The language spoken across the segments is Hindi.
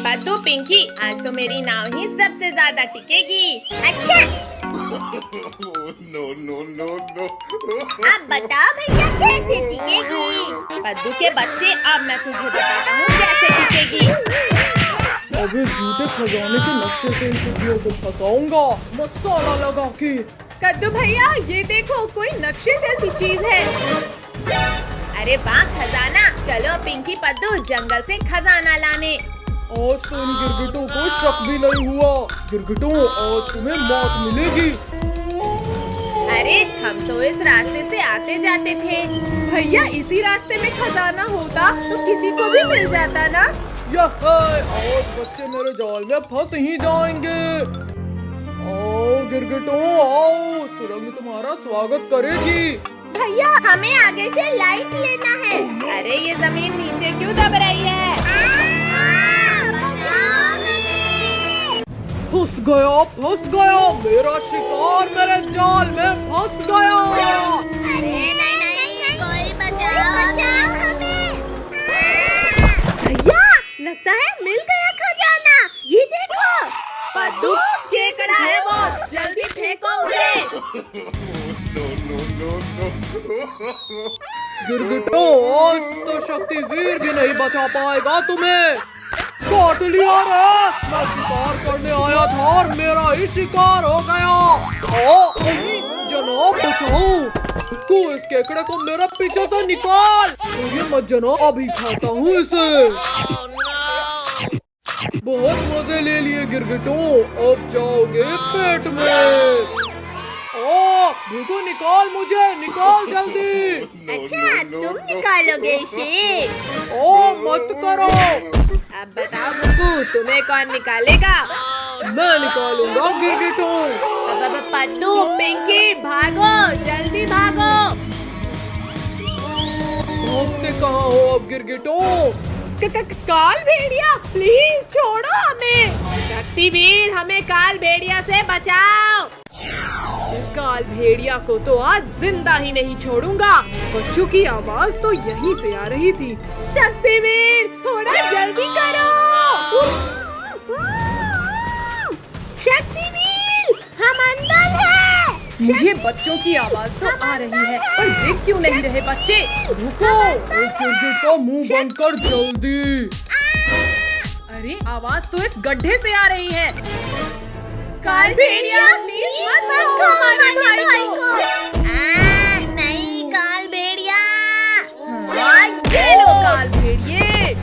पद्दू पिंकी, आज तो मेरी नाव ही सबसे ज्यादा टिकेगी। अच्छा No. अब बताओ भैया कैसे टिकेगी? पद्दू के बच्चे, अब मैं तुझे बताता हूँ कैसे टिकेगी। अबे झूठे खजाने के नक्शे से इन कुटियों को फंसाऊंगा मसाला लगा के। कद्दू भैया, ये देखो कोई नक्शे जैसी चीज है। अरे वाह, खजाना। चलो पिंकी पद्दू जंगल से खजाना लाने। आज तो इन गिरगिटों को शक भी नहीं हुआ। गिरगिटों, आज तुम्हें मौत मिलेगी। अरे हम तो इस रास्ते से आते जाते थे। भैया, इसी रास्ते में खजाना होता तो किसी को भी मिल जाता ना। यह आज बच्चे मेरे जाल में फंस ही जाएंगे। आओ गिरगिटों, आओ, सुरंग तुम्हारा स्वागत करेगी। भैया हमें आगे से लाइट लेना है। अरे ये जमीन नीचे क्यों दब रही है? फंस गया, मेरा शिकार मेरे जाल में फंस गया। अरे नहीं, कोई बचाओ हमें। भैया, लगता है मिल गया खजाना। ये देखो। पद्दू, केकड़ा है वो, जल्दी फेंको उसे। गिरगिटों, आज तो शक्तिवीर भी नहीं बचा पाएगा तुम्हें। काट लिया रे, मैं शिकार करने आया था और मेरा ही शिकार हो गया। जनाब बचाओ, तू इस केकड़े को मेरे पीछे से निकाल। ये मत जनाब, अभी खाता हूँ इसे। बहुत मजे ले लिए गिरगिटों, अब जाओगे पेट में। देखो, निकाल मुझे, निकाल जल्दी। अच्छा तुम निकालोगे इसे? मत करो। अब बताओ गुग्गू, तुम्हें कौन निकालेगा? मैं निकालूंगा गिरगिटों। अब पद्दू पिंकी भागो, जल्दी भागो। भागते कहाँ हो अब गिरगिटों? काल भेड़िया, प्लीज छोड़ो हमें। शक्तिवीर, हमें काल भेड़िया से बचाओ। इस काल भेड़िया को तो आज जिंदा ही नहीं छोड़ूंगा। बच्चों की आवाज तो यहीं से आ रही थी। शक्तिवीर, थोड़ा जल्दी करो। शक्तिवीर, हम अंदर हैं। मुझे बच्चों की आवाज तो आ रही है, पर देख क्यों नहीं रहे बच्चे? रुको, एक गिरगिट का मुंह बंद कर जल्दी। अरे आवाज तो इस गड्ढे से आ रही है। काल भेड़िया, प्लीज मत खो हमारे भाई को। नहीं काल भेड़िया। ये लो काल भेड़िए।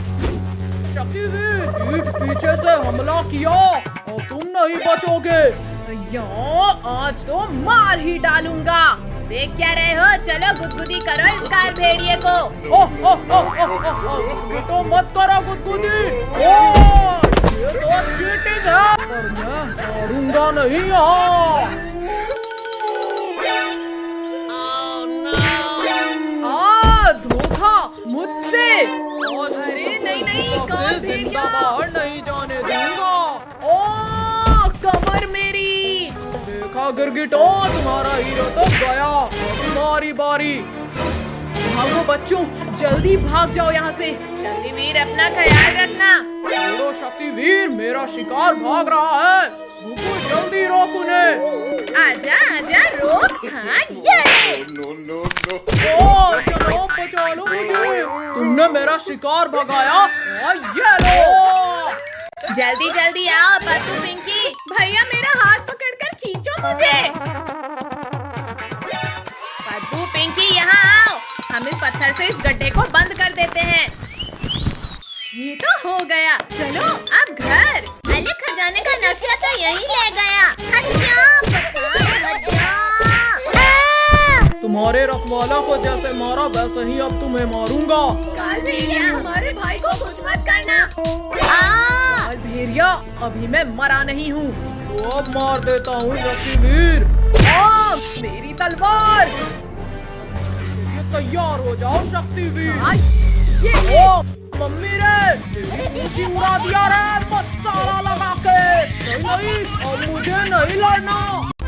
शक्तिवीर, पीछे से हमला किया और तुम नहीं बचोगे। आज तो मार ही डालूंगा। देख क्या रहे हो? चलो गुदगुदी करो इस काल भेड़िए को। तो मत करो गुदगुदी। ये तो चीटिंग है, पर मैं मारूंगा नहीं यहाँ। धोखा मुझसे। अरे नहीं, काल जिंदा बाहर नहीं जाने दूंगा। कमर मेरी। देखा गिरगिटों, तुम्हारा हीरो तो गया, तुम्हारी बारी। भागो बच्चों, जल्दी भाग जाओ यहाँ से। शक्तिवीर, अपना ख्याल रखना। छोड़ो शक्तिवीर, मेरा शिकार भाग रहा है। रुको, जल्दी रोक उन्हें। आजा रोक। हाँ, ये चलो बचा लो मुझे। तुमने मेरा शिकार भगाया और ये लो। जल्दी आओ पद्दू पिंकी। भैया, मेरा हाथ पकड़कर खींचो मुझे। पद्दू पिंकी, यहाँ आओ। हम इस पत्थर से इस गड्ढे को बंद कर देते हैं। ये तो हो गया। चलो अब घर। अरे खजाने का नक्शा तो यहीं ले गया। तुम्हारे रखवाला को जैसे मारा वैसे ही अब तुम्हें मारूंगा। काल भेड़िया, हमारे भाई को कुछ मत करना। काल भेड़िया, अभी मैं मरा नहीं हूँ। तो अब मार देता हूँ शक्तिवीर। मेरी तलवार। तैयार हो जाओ शक्तिवीर। मम्मी रे, तेरी उड़ा दिया रे, मसाला लगा के। नहीं, अब मुझे नहीं लड़ना।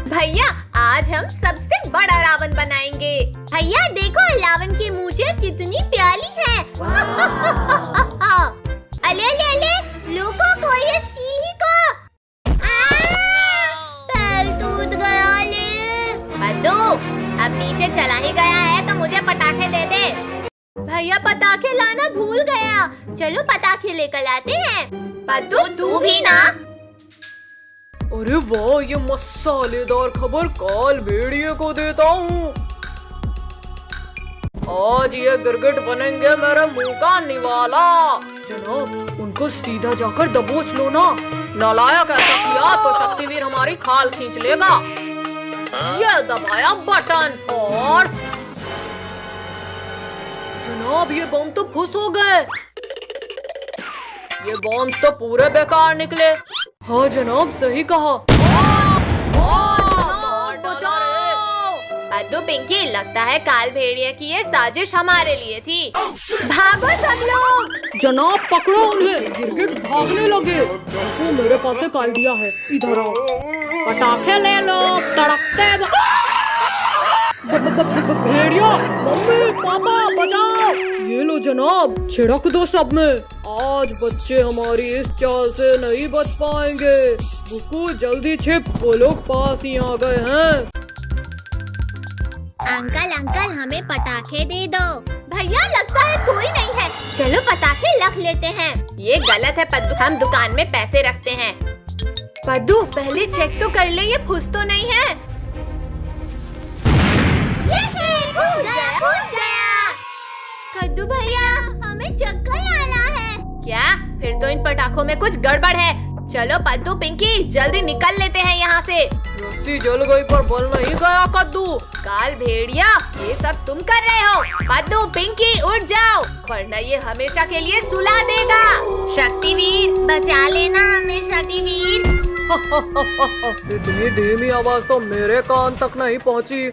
भैया, आज हम सबसे बड़ा रावण बनाएंगे। भैया देखो, रावण की मूछें कितनी प्यारी है। अले लोगों को हैं। पद्दू तू भी ना। अरे वाह, ये मसालेदार खबर काल भेड़िए को देता हूँ। आज ये गिरगिट बनेंगे मेरे मुंह का निवाला। जनाब, उनको सीधा जाकर दबोच लो ना। नालायक ऐसा किया तो शक्तिवीर हमारी खाल खींच लेगा। ये दबाया बटन और जनाब, ये बम तो फुस हो गए। ये बम तो पूरे बेकार निकले। हाँ जनाब, सही कहा। पद्दू पिंकी, लगता है काल भेड़िया की ये साजिश हमारे लिए थी। भागो सब लोग। जनाब, पकड़ो उन्हें। गिरगिट भागने लगे। तो मेरे पास एक आइडिया है, इधर आओ। पटाखे ले लो, तड़कते भेड़िया। मम्मी पापा बचाओ। ये लो जनाब, छिड़क दो सब में। आज बच्चे हमारी इस चाल से नहीं बच पाएंगे। बुकू जल्दी छिप, वो लोग पास ही आ गए हैं। अंकल अंकल, हमें पटाखे दे दो। भैया, लगता है कोई नहीं है। चलो पटाखे रख लेते हैं। ये गलत है पद्दू, हम दुकान में पैसे रखते हैं। पद्दू, पहले चेक तो कर ले ये फुस तो नहीं है। फूस गया। कद्दू भैया, हमें चक्कर आ रहा है। क्या? फिर तो इन पटाखों में कुछ गड़बड़ है। चलो पद्दू पिंकी, जल्दी निकल लेते हैं यहाँ से। रस्सी जल गई पर बल नहीं गया कद्दू। काल भेड़िया, ये सब तुम कर रहे हो। पद्दू पिंकी उठ जाओ, वरना ये हमेशा के लिए सुला देगा। शक्तिवीर, बचा लेना हमें शक्तिवीर। इतनी धीमी आवाज तो मेरे कान तक नहीं पहुँची।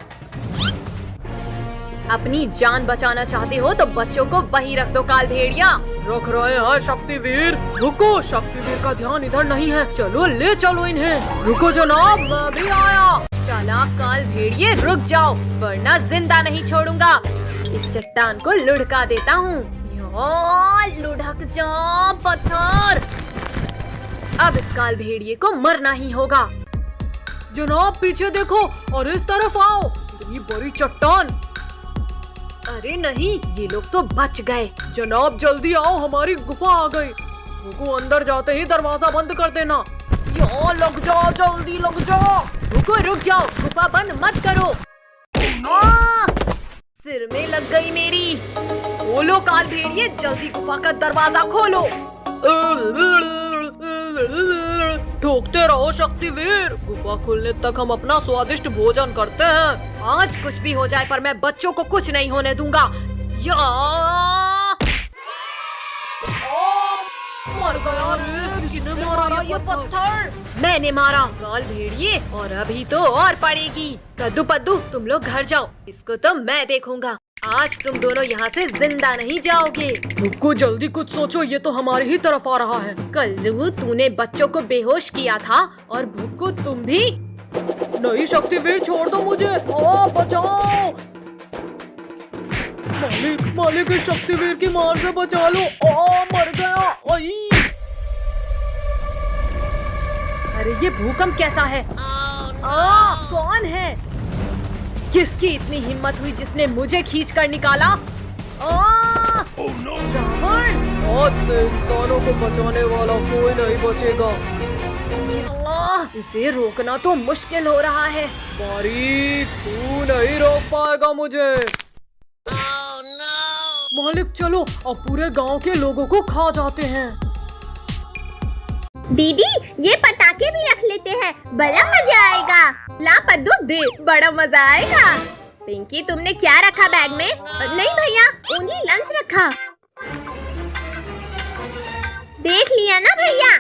अपनी जान बचाना चाहते हो तो बच्चों को वहीं रख दो काल भेड़िया। रख रहे हैं शक्तिवीर। रुको, शक्तिवीर का ध्यान इधर नहीं है। चलो ले चलो इन्हें। रुको जनाब, मैं भी आया। चालाक काल भेड़िए, रुक जाओ, वरना जिंदा नहीं छोड़ूंगा। इस चट्टान को लुढ़का देता हूँ। लुढ़क जाओ पत्थर। अब इस काल भेड़िए को मरना ही होगा। जनाब, पीछे देखो और इस तरफ आओ। इतनी बड़ी चट्टान। अरे नहीं, ये लोग तो बच गए। जनाब, जल्दी आओ, हमारी गुफा आ गई। रुको, अंदर जाते ही दरवाजा बंद कर देना। यहाँ लग जाओ, जल्दी लग जाओ। रुक जाओ, गुफा बंद मत करो। सिर में लग गई मेरी। खोलो काल भेड़िए, जल्दी गुफा का दरवाजा खोलो। ठोकते रहो शक्तिवीर। गुफा खुलने तक हम अपना स्वादिष्ट भोजन करते हैं। आज कुछ भी हो जाए पर मैं बच्चों को कुछ नहीं होने दूंगा। मर गया रे, किसने मारा ये पत्थर? मैंने मारा काल भेड़िए, और अभी तो और पड़ेगी। कद्दू पद्दू, तुम लोग घर जाओ, इसको तो मैं देखूंगा। आज तुम दोनों यहाँ से जिंदा नहीं जाओगे। रुको, जल्दी कुछ सोचो, ये तो हमारी ही तरफ आ रहा है। कल्लू, तूने बच्चों को बेहोश किया था, और भुक्कू तुम भी। नहीं शक्तिवीर, छोड़ दो मुझे। बचाओ। मालिक इस शक्तिवीर की मार से बचा लो। मर गया। अरे ये भूकंप कैसा है? कौन है? किसकी इतनी हिम्मत हुई जिसने मुझे खींच कर निकाला? रावण! आज से इंसानों को बचाने वाला कोई नहीं बचेगा। इसे रोकना तो मुश्किल हो रहा है। बारीक, तू नहीं रोक पाएगा मुझे। मालिक, चलो अब पूरे गांव के लोगों को खा जाते हैं। दीदी, ये पटाखे भी रख लेते हैं, बड़ा मजा आएगा। ला पद्दू दे, बड़ा मजा आएगा। पिंकी, तुमने क्या रखा बैग में? नहीं भैया, ओनली लंच रखा। देख लिया ना भैया।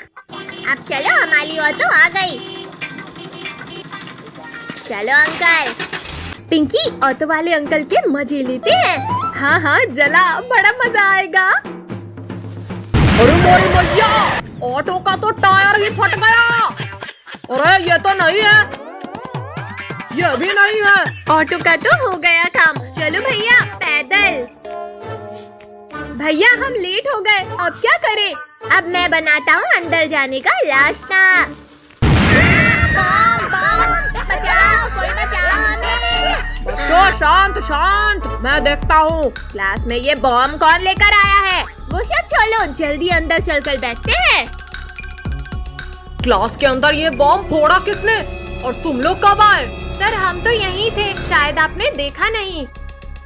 अब चलो, हमारी ऑटो आ गई। चलो अंकल। पिंकी, ऑटो वाले अंकल के मजे लेते हैं। हाँ, जला, बड़ा मजा आएगा। अरे मोरी भैया, ऑटो का तो टायर ही फट गया। अरे ये तो नहीं है, ये भी नहीं है। ऑटो का तो हो गया काम। चलो भैया, पैदल। भैया, हम लेट हो गए, अब क्या करें? अब मैं बनाता हूँ अंदर जाने का रास्ता। बचाओ, कोई बचाओ हमें। बच्चों, शांत शांत, मैं देखता हूँ। क्लास में ये बॉम्ब कौन लेकर आया है? वो वो सब छोड़ो, जल्दी अंदर चलकर बैठते हैं। क्लास के अंदर ये बॉम्ब फोड़ा किसने और तुम लोग कब आए? सर हम तो यहीं थे, शायद आपने देखा नहीं।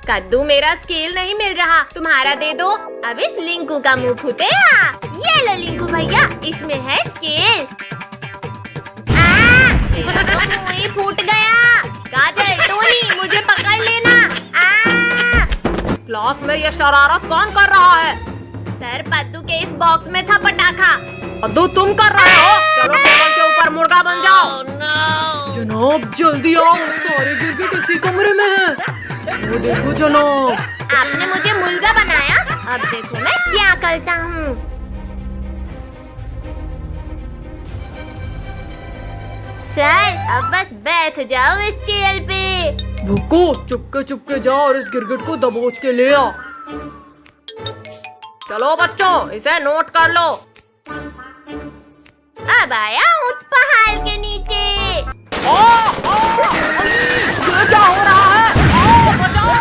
कद्दू मेरा स्केल नहीं मिल रहा, तुम्हारा दे दो। अब इस लिंकू का मुंह फूटेगा। ये लो लिंकू भैया, इसमें है स्केल। मेरा तो मुंह ही फूट गया। काजल, टोनी, मुझे पकड़ लेना। क्लास में ये शरारत कौन कर रहा है? सर पद्दू के इस बॉक्स में था पटाखा। पद्दू तुम कर रहे हो? चलो टेबल के ऊपर मुर्गा बन जाओ। जनाब जल्दी आओ, सारे गिरगिट इसी कमरे में हैं। वो देखो जनाब। आपने मुझे मुर्गा बनाया, अब देखो मैं क्या करता हूँ। सर अब बस बैठ जाओ इस चेयर पे। भुक्को, चुपके जा और इस गिरगिट को दबोच के ले आ। चलो बच्चों, इसे नोट कर लो। अब आया उस पहाड़ के नीचे। ये क्या हो रहा है? बचाओ!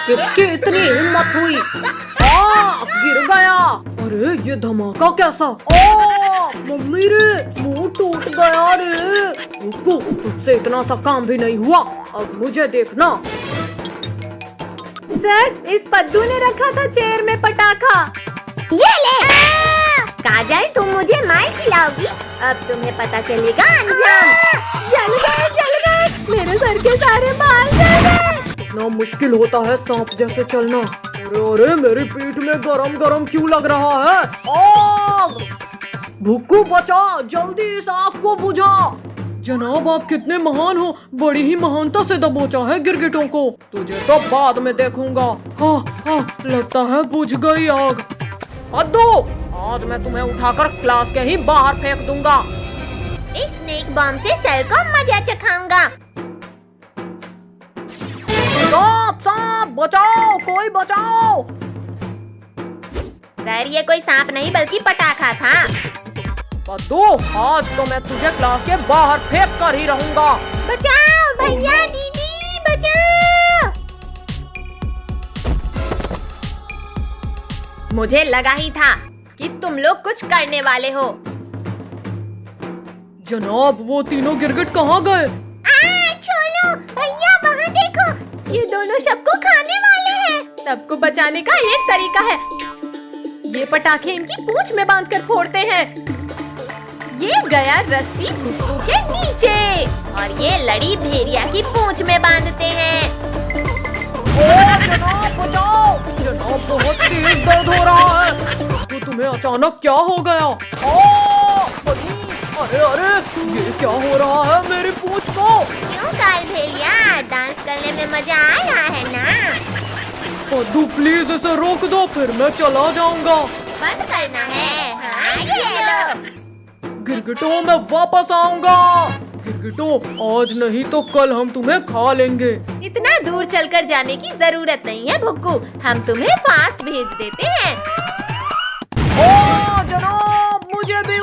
किसकी इतनी हिम्मत हुई? गिर गया। अरे ये धमाका कैसा? मम्मी रे, मुंह टूट गया रे। रुको, तुझसे इतना सा काम भी नहीं हुआ, अब मुझे देखना। सर इस पद्दू ने रखा था चेयर में पटाखा। ये ले। काजल तुम मुझे मार खिलाओगी, अब तुम्हें पता चलेगा अंजाम। जल गए, मेरे सर के सारे बाल जल गए। इतना मुश्किल होता है सांप जैसे चलना। अरे मेरी पीठ में गरम गरम क्यों लग रहा है? भुक्कू बचा, जल्दी इस आग को बुझा। जनाब आप कितने महान हो, बड़ी ही महानता से दबोचा है गिरगिटों को। तुझे तो बाद में देखूंगा। हाँ, लगता है बुझ गई आग। पद्दू, आज मैं तुम्हें उठाकर क्लास के ही बाहर फेंक दूंगा। इस स्नेक बॉम्ब से सर को मजा चखाऊंगा। सांप बचाओ, कोई बचाओ। सर ये कोई सांप नहीं बल्कि पटाखा था। पद्दू, आज तो मैं तुझे क्लास के बाहर फेंक कर ही रहूंगा। बचाओ भैया, दीदी बचाओ। मुझे लगा ही था कि तुम लोग कुछ करने वाले हो। जनाब वो तीनों गिरगिट कहाँ गए? छोड़ो भैया, वहाँ देखो, ये दोनों सबको खाने वाले हैं। सबको बचाने का एक तरीका है, ये पटाखे इनकी पूंछ में बांधकर फोड़ते हैं। ये गया रस्सी भुक्कू के नीचे और ये लड़ी भेड़िया की पूंछ में बांधते हैं। जनाब बचाओ, जनाब बहुत तेज दर्द हो रहा है। तो तुम्हें अचानक क्या हो गया? अरे ये क्या हो रहा है मेरी पूंछ को? क्यों काल भेड़िया, डांस करने में मजा आ रहा है ना? पद्दू प्लीज इसे रोक दो, फिर मैं चला जाऊंगा। बंद करना है। हाँ, ये लो। गिरगिटों मैं वापस आऊंगा। गिरगिटों आज नहीं तो कल हम तुम्हें खा लेंगे। इतना दूर चलकर जाने की जरूरत नहीं है भुक्कू, हम तुम्हें फास्ट भेज देते हैं। जनाब मुझे भी